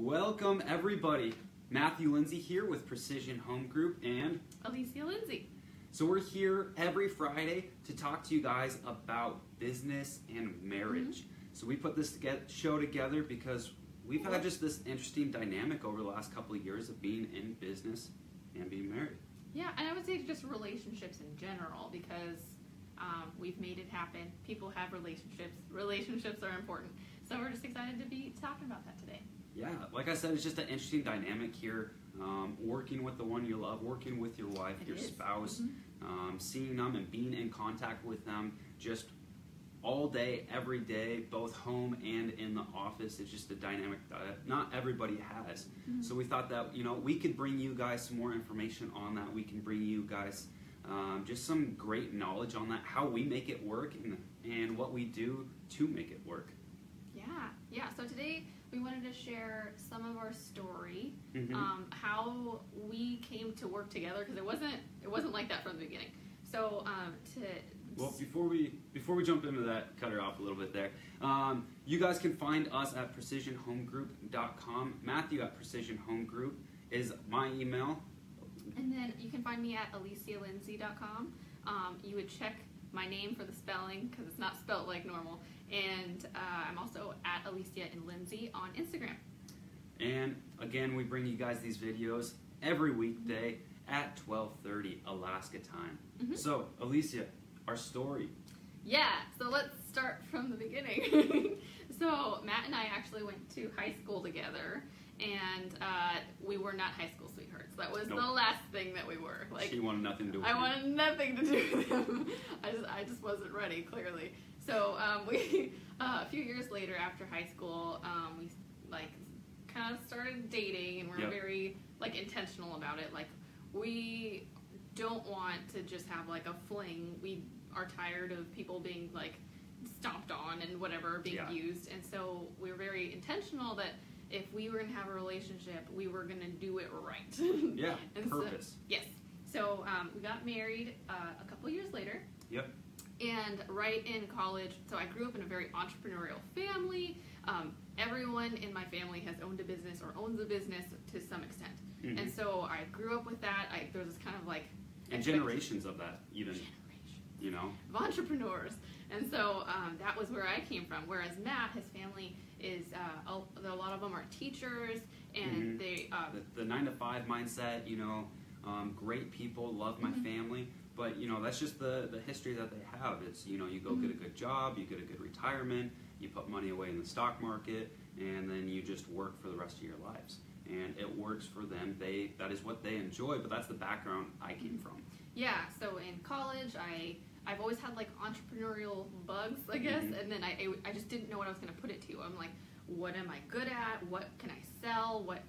Welcome everybody. Matthew Lindsay here with Precision Home Group and Alecia Lindsay. So we're here every Friday to talk to you guys about business and marriage. So we put this show together because we've had just this interesting dynamic over the last couple of years of being in business and being married. Yeah, and I would say just relationships in general because we've made it happen. People have relationships. Relationships are important. So we're just excited to be talking about that today. Yeah, like I said, it's just an interesting dynamic here. Working with the one you love, working with your wife, your spouse, seeing them and being in contact with them just all day, every day, both home and in the office. It's just a dynamic that not everybody has. So we thought that, we could bring you guys some more information on that. We can bring you guys just some great knowledge on that, how we make it work and what we do to make it work. Yeah. So today we wanted to share some of our story, how we came to work together, because it wasn't like that from the beginning. So well, before we jump into that, cut her off a little bit there. You guys can find us at precisionhomegroup.com. Matthew at precisionhomegroup is my email. And then you can find me at alecialindsay.com. You would check my name for the spelling because it's not spelled like normal. And I'm also at Alecia Lindsay on Instagram. And again, we bring you guys these videos every weekday at 12:30 Alaska time. So, Alecia, our story. Yeah, so let's start from the beginning. So Matt and I actually went to high school together, and we were not high school sweethearts. That was the last thing that we were. Like, she wanted nothing to do with I wanted nothing to do with him. I just wasn't ready, clearly. So we a few years later, after high school, we kind of started dating, and we're very intentional about it. Like, we don't want to just have a fling. We are tired of people being stomped on and whatever, being used, and so we were very intentional that if we were going to have a relationship, we were going to do it right. Yeah, and purpose. So, yes. So we got married a couple years later. Yep. And right in college, so I grew up in a very entrepreneurial family. Everyone in my family has owned a business or owns a business to some extent. And so I grew up with that. There was this kind of and generations of that, even. Of entrepreneurs. And so that was where I came from. Whereas Matt, his family is, a lot of them are teachers, and they... the 9-to-5 mindset, great people, love my family, but, that's just the history that they have. It's, you go get a good job, you get a good retirement, you put money away in the stock market, and then you just work for the rest of your lives. And it works for them. That is what they enjoy, but that's the background I came from. Yeah, so in college, I've always had entrepreneurial bugs, I guess, and then I just didn't know what I was going to put it to. I'm like, what am I good at? What can I sell? What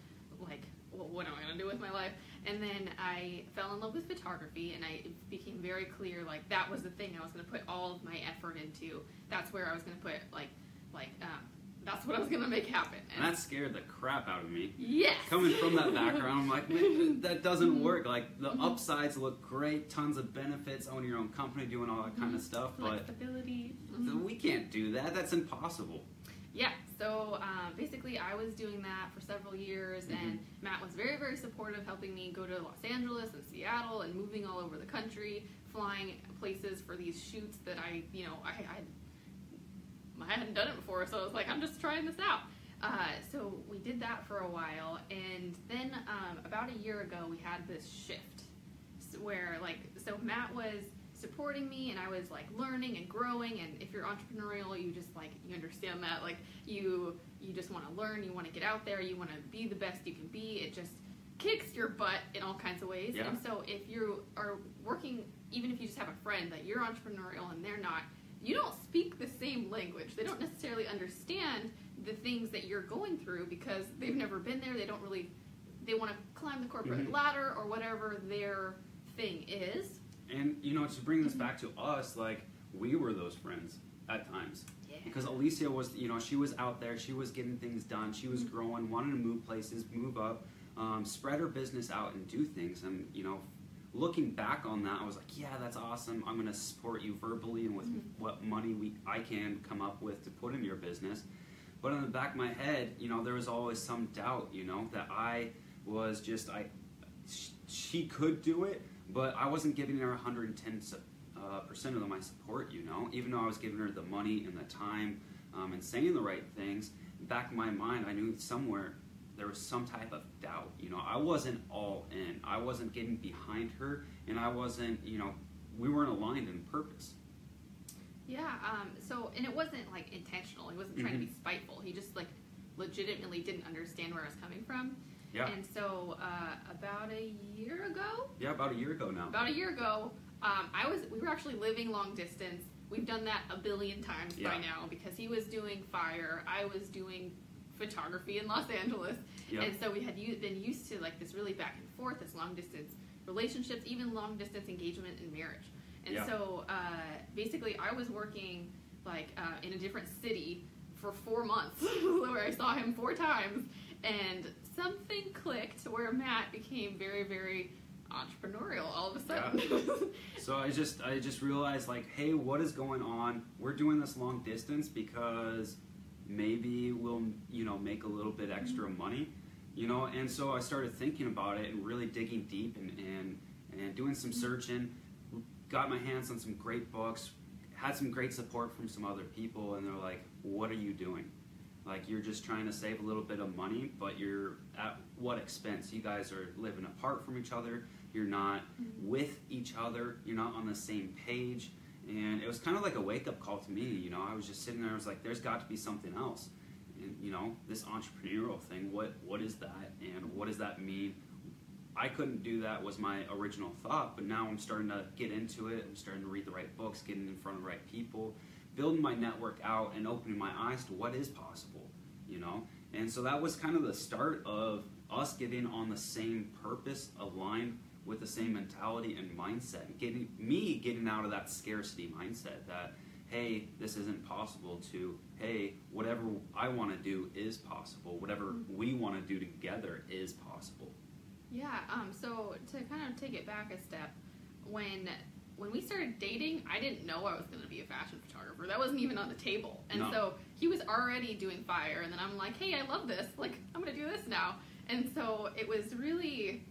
am I going to do with my life? And then I fell in love with photography, and it became very clear that was the thing I was going to put all of my effort into. That's where I was going to put that's what I was going to make happen. And that scared the crap out of me. Yes. Coming from that background, I'm like, man, that doesn't work. The upsides look great, tons of benefits, owning your own company, doing all that kind of stuff. But stability. We can't do that. That's impossible. Yeah, so basically I was doing that for several years, and Matt was very, very supportive, helping me go to Los Angeles and Seattle and moving all over the country, flying places for these shoots that I hadn't done it before, so I was like, I'm just trying this out. So we did that for a while, and then about a year ago we had this shift where so Matt was supporting me, and I was learning and growing, and if you're entrepreneurial, you just you understand that you just want to learn, you want to get out there, you want to be the best you can be. It just kicks your butt in all kinds of ways. And so if you are working, even if you just have a friend that you're entrepreneurial and they're not, you don't speak the same language. They don't necessarily understand the things that you're going through because they've never been there. They want to climb the corporate ladder or whatever their thing is. And, to bring this back to us, we were those friends at times. Yeah. Because Alecia was, she was out there, she was getting things done, she was growing, wanting to move places, move up, spread her business out and do things. And, looking back on that, I was like, yeah, that's awesome. I'm going to support you verbally and with what money I can come up with to put in your business. But in the back of my head, you know, there was always some doubt, you know, that she could do it, but I wasn't giving her 110% of my support, you know, even though I was giving her the money and the time and saying the right things. Back in my mind, I knew somewhere there was some type of doubt, you know. I wasn't all in. I wasn't getting behind her, and I wasn't, you know, we weren't aligned in purpose. Yeah, and it wasn't, like, intentional. He wasn't trying to be spiteful. He just, like, legitimately didn't understand where I was coming from. Yeah. And so, about a year ago? Yeah, about a year ago now. About a year ago, we were actually living long distance. We've done that a billion times by now, because he was doing fire, I was doing photography in Los Angeles. Yep. And so we had been used to, like, this really back and forth, this long distance relationships, even long distance engagement and marriage. And so basically I was working, like, in a different city for 4 months where I saw him 4 times, and something clicked where Matt became very, very entrepreneurial all of a sudden. Yeah. So I just realized, like, hey, what is going on? We're doing this long distance because maybe we'll, you know, make a little bit extra money, you know. And so I started thinking about it and really digging deep and doing some searching. Got my hands on some great books, had some great support from some other people, and they're like, what are you doing? Like, you're just trying to save a little bit of money, but you're at what expense? You guys are living apart from each other. You're not with each other. You're not on the same page. And it was kind of like a wake-up call to me, you know. I was just sitting there, I was like, there's got to be something else. And, you know, this entrepreneurial thing, what is that? And what does that mean? I couldn't do that was my original thought, but now I'm starting to get into it. I'm starting to read the right books, getting in front of the right people, building my network out, and opening my eyes to what is possible, you know. And so that was kind of the start of us getting on the same purpose, aligned with the same mentality and mindset, and getting out of that scarcity mindset that, hey, this isn't possible, to, hey, whatever I want to do is possible. Whatever we want to do together is possible. Yeah, so to kind of take it back a step, when we started dating, I didn't know I was going to be a fashion photographer. That wasn't even on the table. And so he was already doing fire, and then I'm like, hey, I love this. Like, I'm going to do this now. And so it was really,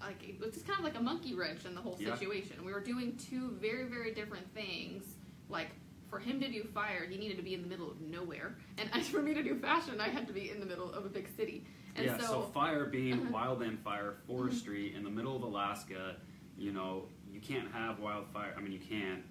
like, it was just kind of like a monkey wrench in the whole situation. We were doing 2 very, very different things. Like, for him to do fire, he needed to be in the middle of nowhere. And for me to do fashion, I had to be in the middle of a big city. And so fire being wildland fire, forestry in the middle of Alaska, you know, you can't have wildfire. I mean, you can,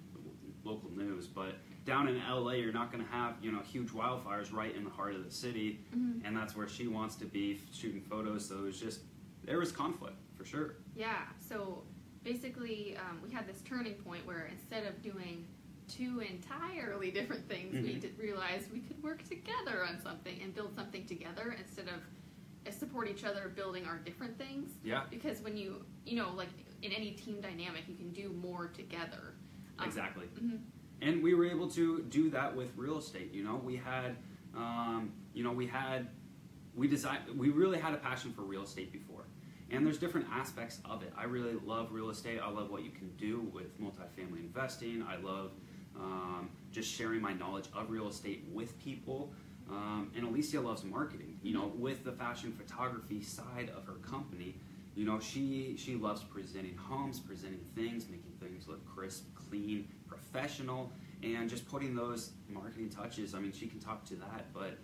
local news, but down in LA, you're not going to have, you know, huge wildfires right in the heart of the city. And that's where she wants to be shooting photos. So it was just, there was conflict for sure. Yeah. So basically, we had this turning point where instead of doing 2 entirely different things, we did realize we could work together on something and build something together instead of support each other building our different things. Yeah. Because when you know, like in any team dynamic, you can do more together. Exactly. And we were able to do that with real estate. You know, we had, you know, we really had a passion for real estate before. And there's different aspects of it. I really love real estate. I love what you can do with multifamily investing. I love just sharing my knowledge of real estate with people. And Alecia loves marketing, you know, with the fashion photography side of her company. You know, she loves presenting homes, presenting things, making things look crisp, clean, professional, and just putting those marketing touches. I mean, she can talk to that, but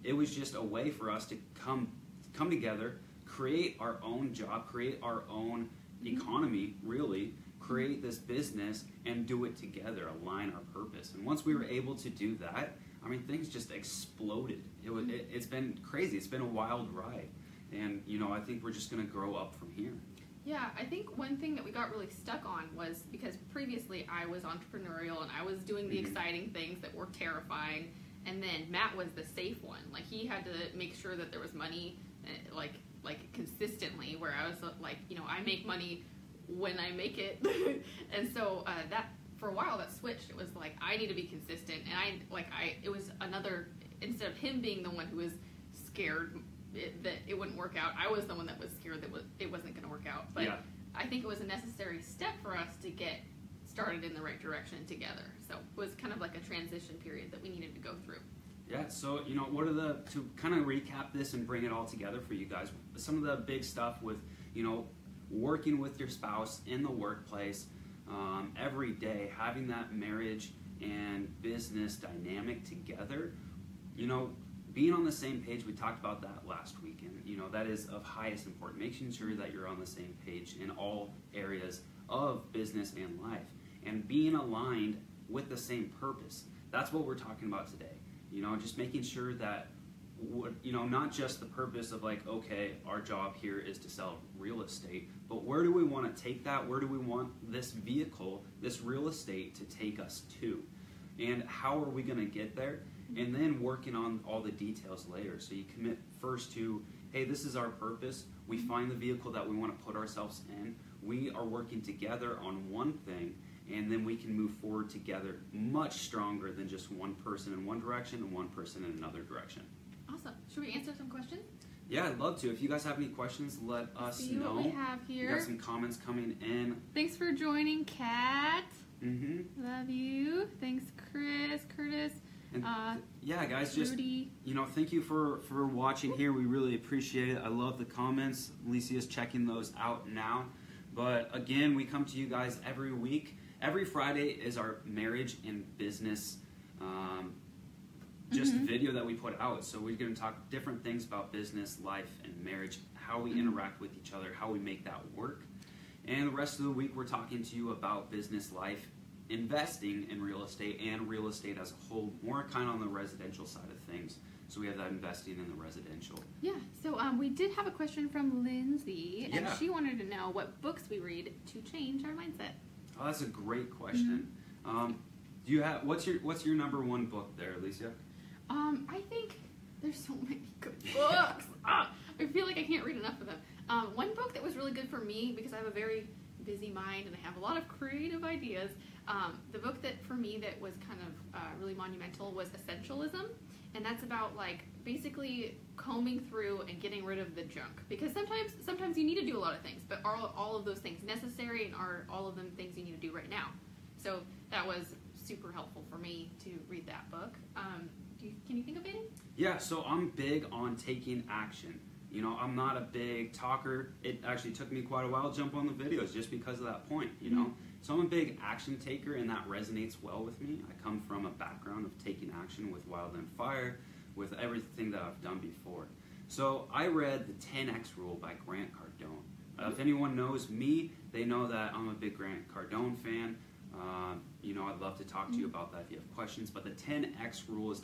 it was just a way for us to come together, create our own job, create our own economy, really, create this business, and do it together, align our purpose. And once we were able to do that, I mean, things just exploded. It's been crazy. It's been a wild ride. And, you know, I think we're just going to grow up from here. Yeah, I think one thing that we got really stuck on was because previously I was entrepreneurial and I was doing the exciting things that were terrifying, and then Matt was the safe one. Like, he had to make sure that there was money, like consistently, where I was like, you know, I make money when I make it. And so that, for a while, that switched. It was like, I need to be consistent, and it was another, instead of him being the one who was scared that it wouldn't work out, I was the one that was scared that it wasn't going to work out. But I think it was a necessary step for us to get started in the right direction together. So it was kind of like a transition period that we needed to go through. Yeah, so, what are to kind of recap this and bring it all together for you guys, some of the big stuff with, working with your spouse in the workplace every day, having that marriage and business dynamic together, being on the same page. We talked about that last week, and that is of highest importance, making sure that you're on the same page in all areas of business and life, and being aligned with the same purpose. That's what we're talking about today. Just making sure that, not just the purpose of like, okay, our job here is to sell real estate, but where do we want to take that? Where do we want this vehicle, this real estate to take us to? And how are we going to get there? And then working on all the details later. So you commit first to, hey, this is our purpose. We find the vehicle that we want to put ourselves in. We are working together on one thing, and then we can move forward together much stronger than just one person in one direction and one person in another direction. Awesome. Should we answer some questions? Yeah, I'd love to. If you guys have any questions, let us know. See what we have here. We got some comments coming in. Thanks for joining, Kat. Love you. Thanks, Chris, Curtis. And yeah, guys, Rudy. just thank you for watching here. We really appreciate it. I love the comments. Alicia's checking those out now. But again, we come to you guys every week. Every Friday is our marriage and business video that we put out. So we're going to talk different things about business, life, and marriage, how we interact with each other, how we make that work. And the rest of the week, we're talking to you about business, life, investing in real estate, and real estate as a whole, more kind of on the residential side of things. So we have that investing in the residential. Yeah, so we did have a question from Lindsay, and Yeah. she wanted to know what books we read to change our mindset. Oh, that's a great question. Do you have what's your number one book there, Alecia? I think there's so many good books. I feel like I can't read enough of them. One book that was really good for me, because I have a very busy mind and I have a lot of creative ideas, the book that for me that was kind of really monumental was Essentialism, and that's about like basically combing through and getting rid of the junk, because sometimes you need to do a lot of things, but are all of those things necessary, and are all of them things you need to do right now? So that was super helpful for me to read that book. Can you think of any? Yeah, so I'm big on taking action. I'm not a big talker. It actually took me quite a while to jump on the videos just because of that point, So I'm a big action taker, and that resonates well with me. I come from a background of taking action with Wild and Fire, with everything that I've done before. So I read The 10X Rule by Grant Cardone. If anyone knows me, they know that I'm a big Grant Cardone fan. I'd love to talk to you about that if you have questions. But the 10X Rule is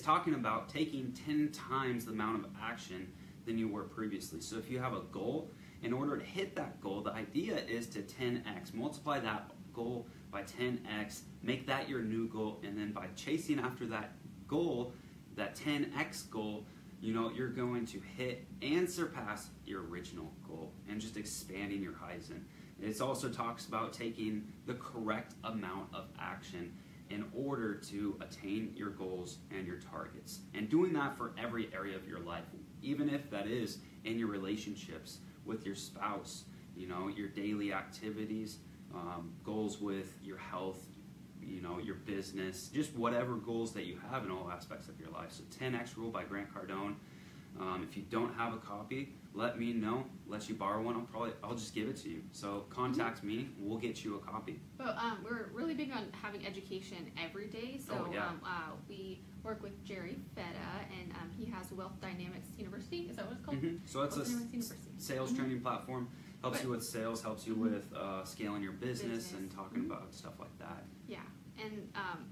talking about taking 10 times the amount of action than you were previously. So if you have a goal, in order to hit that goal, the idea is to 10X. Multiply that goal by 10X, make that your new goal, and then by chasing after that goal, that 10X goal, you're going to hit and surpass your original goal, and just expanding your horizon. It also talks about taking the correct amount of action in order to attain your goals and your targets, and doing that for every area of your life, even if that is in your relationships with your spouse, your daily activities, goals with your health, your business, just whatever goals that you have in all aspects of your life. So 10X Rule by Grant Cardone. If you don't have a copy, let me know. Let you borrow one. I'll just give it to you. So contact me. We'll get you a copy. But we're really big on having education every day. So we work with Jerry Feta, and he has Wealth Dynamics University. Is that what it's called? So it's a sales training platform. Helps you with sales. Helps you with scaling your business and talking about stuff like that. Yeah. And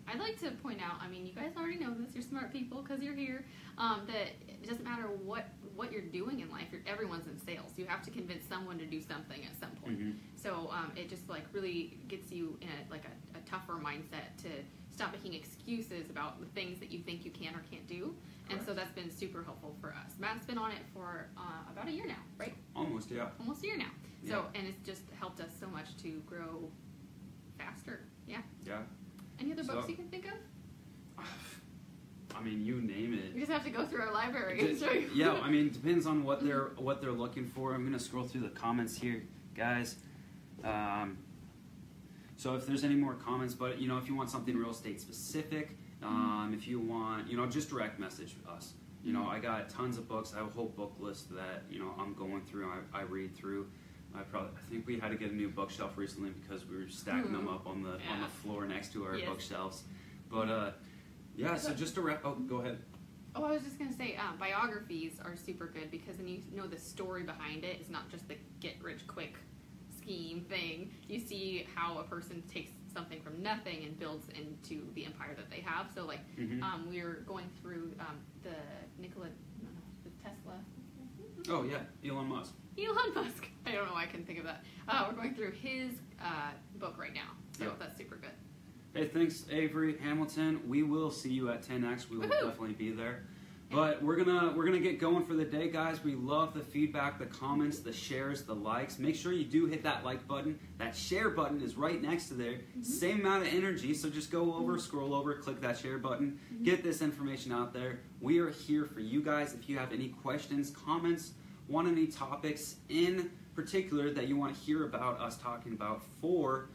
I'd like to point out, you guys already know this, you're smart people because you're here, that it doesn't matter what you're doing in life, everyone's in sales. You have to convince someone to do something at some point. So it just really gets you in a tougher mindset to stop making excuses about the things that you think you can or can't do. And so that's been super helpful for us. Matt's been on it for about a year now, right? Almost, yeah. Almost a year now. Yeah. So, and it's just helped us so much to grow faster. Yeah. Yeah. Any other books you can think of? You name it. We just have to go through our library and show you. Yeah, depends on what they're looking for. I'm gonna scroll through the comments here, guys. So if there's any more comments, but if you want something real estate specific, If you want, just direct message us. I got tons of books. I have a whole book list that I'm going through. I read through. I think we had to get a new bookshelf recently because we were stacking them up on the floor next to our bookshelves. But so just to wrap. Oh, go ahead. Oh, I was just gonna say biographies are super good because then you know the story behind it. It's not just the get rich quick scheme thing. You see how a person takes something from nothing and builds into the empire that they have. So like we were going through the Tesla. Oh yeah, Elon Musk. Elon Musk. I don't know why I couldn't think of that. We're going through his book right now, so that's super good. Hey, thanks, Avery Hamilton. We will see you at 10X. We will definitely be there. But we're gonna get going for the day, guys. We love the feedback, the comments, the shares, the likes. Make sure you do hit that like button. That share button is right next to there. Same amount of energy, so just go over, scroll over, click that share button. Get this information out there. We are here for you guys. If you have any questions, comments, want any topics in particular that you want to hear about us talking about for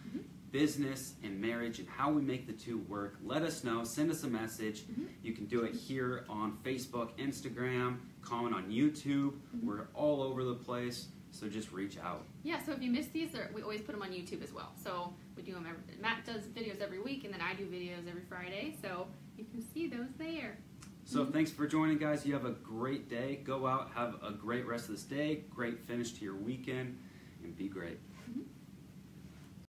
business and marriage and how we make the two work, let us know. Send us a message. You can do it here on Facebook, Instagram, comment on YouTube. We're all over the place, so just reach out. Yeah, so if you missed these, we always put them on YouTube as well. So we do them Matt does videos every week, and then I do videos every Friday, so you can see those there. So thanks for joining, guys. You have a great day. Go out, have a great rest of this day, great finish to your weekend, and be great.